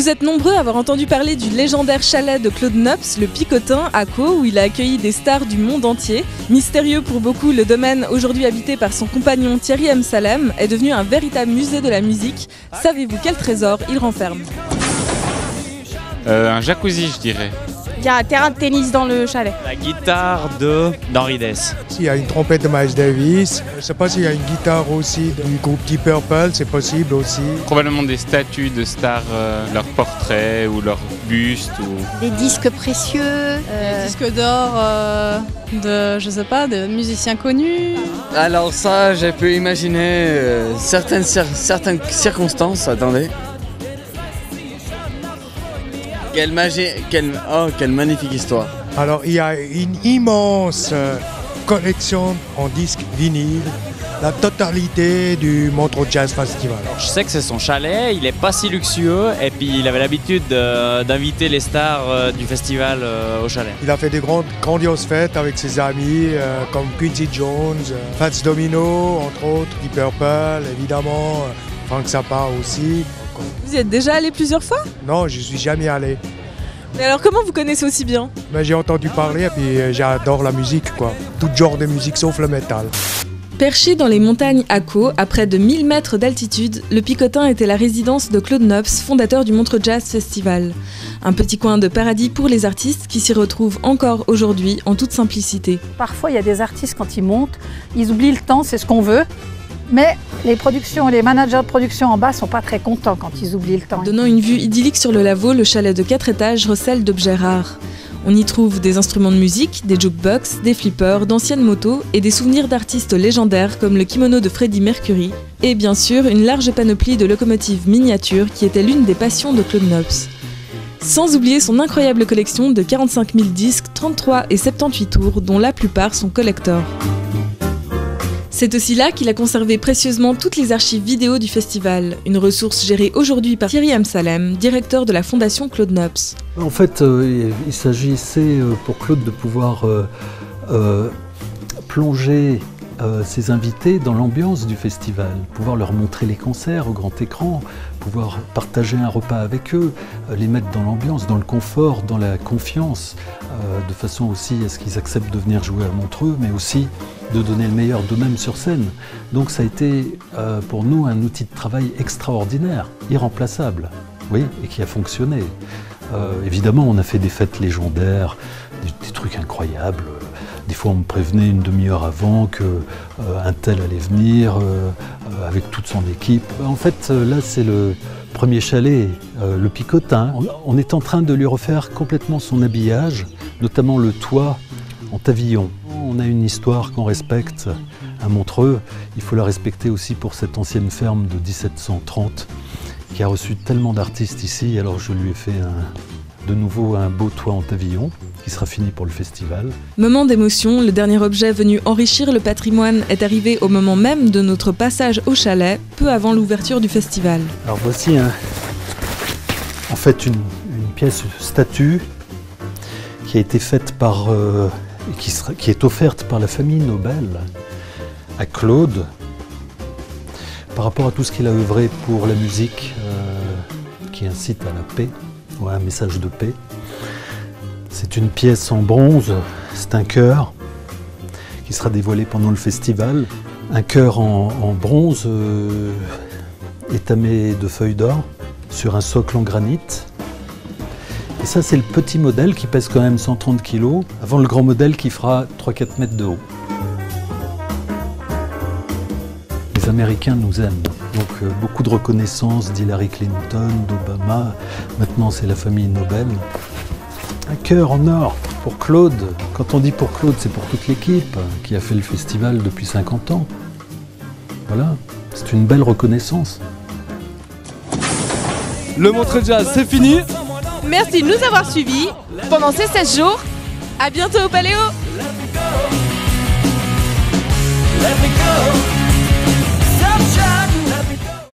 Vous êtes nombreux à avoir entendu parler du légendaire chalet de Claude Nobs, le Picotin, à Caux, où il a accueilli des stars du monde entier. Mystérieux pour beaucoup, le domaine, aujourd'hui habité par son compagnon Thierry M. Salem, est devenu un véritable musée de la musique. Savez-vous quel trésor il renferme ? Un jacuzzi, je dirais. Il y a un terrain de tennis dans le chalet. La guitare d'Henri Dess. Il y a une trompette de Miles Davis. Je ne sais pas s'il y a une guitare aussi du groupe Deep Purple, c'est possible aussi. Probablement des statues de stars, leurs portraits ou leurs bustes. Des disques précieux. Des disques d'or de musiciens connus. Alors ça, j'ai pu imaginer certaines circonstances. Attendez. Quelle magnifique histoire. Alors il y a une immense collection en disques vinyles, la totalité du Montreux Jazz Festival. Je sais que c'est son chalet, il est pas si luxueux et puis il avait l'habitude d'inviter les stars du festival au chalet. Il a fait des grandioses fêtes avec ses amis comme Quincy Jones, Fats Domino, entre autres, Deep Purple, évidemment, Frank Zappa aussi. Vous y êtes déjà allé plusieurs fois ? Non, je suis jamais allé. Mais alors comment vous connaissez aussi bien ? Mais j'ai entendu parler et puis j'adore la musique, quoi. Tout genre de musique sauf le métal. Perché dans les montagnes à Caux, à près de 1000 mètres d'altitude, le Picotin était la résidence de Claude Nobs, fondateur du Montreux Jazz Festival. Un petit coin de paradis pour les artistes qui s'y retrouvent encore aujourd'hui en toute simplicité. Parfois, il y a des artistes, quand ils montent, ils oublient le temps, c'est ce qu'on veut. Mais les productions, les managers de production en bas sont pas très contents quand ils oublient le temps. Donnant une vue idyllique sur le Lavaux, le chalet de 4 étages recèle d'objets rares. On y trouve des instruments de musique, des jukebox, des flippers, d'anciennes motos et des souvenirs d'artistes légendaires comme le kimono de Freddie Mercury et bien sûr une large panoplie de locomotives miniatures qui était l'une des passions de Claude Nobs. Sans oublier son incroyable collection de 45 000 disques, 33 et 78 tours dont la plupart sont collector. C'est aussi là qu'il a conservé précieusement toutes les archives vidéo du festival, une ressource gérée aujourd'hui par Thierry M. Salem, directeur de la fondation Claude Nobs. En fait, il s'agissait pour Claude de pouvoir plonger ses invités dans l'ambiance du festival, pouvoir leur montrer les concerts au grand écran, pouvoir partager un repas avec eux, les mettre dans l'ambiance, dans le confort, dans la confiance, de façon aussi à ce qu'ils acceptent de venir jouer à Montreux, mais aussi de donner le meilleur d'eux-mêmes sur scène. Donc ça a été pour nous un outil de travail extraordinaire, irremplaçable, oui, et qui a fonctionné. Évidemment, on a fait des fêtes légendaires, des trucs incroyables. Des fois, on me prévenait une demi-heure avant qu'un tel allait venir avec toute son équipe. En fait, là, c'est le premier chalet, le Picotin. On est en train de lui refaire complètement son habillage, notamment le toit en pavillon. On a une histoire qu'on respecte à Montreux. Il faut la respecter aussi pour cette ancienne ferme de 1730 qui a reçu tellement d'artistes ici. Alors, je lui ai fait de nouveau un beau toit en pavillon qui sera fini pour le festival. Moment d'émotion, le dernier objet venu enrichir le patrimoine est arrivé au moment même de notre passage au chalet, peu avant l'ouverture du festival. Alors voici en fait une pièce statue qui a été faite par, qui est offerte par la famille Nobel à Claude par rapport à tout ce qu'il a œuvré pour la musique qui incite à la paix, ou à un message de paix. C'est une pièce en bronze, c'est un chœur qui sera dévoilé pendant le festival. Un chœur en bronze étamé de feuilles d'or sur un socle en granit. Et ça, c'est le petit modèle qui pèse quand même 130 kg, avant le grand modèle qui fera 3-4 mètres de haut. Les Américains nous aiment, donc beaucoup de reconnaissance d'Hillary Clinton, d'Obama. Maintenant, c'est la famille Nobel. Un cœur en or pour Claude. Quand on dit pour Claude, c'est pour toute l'équipe qui a fait le festival depuis 50 ans. Voilà, c'est une belle reconnaissance. Le Montreux Jazz, c'est fini. Merci de nous avoir suivis pendant ces 16 jours. À bientôt au Paléo. Let me go.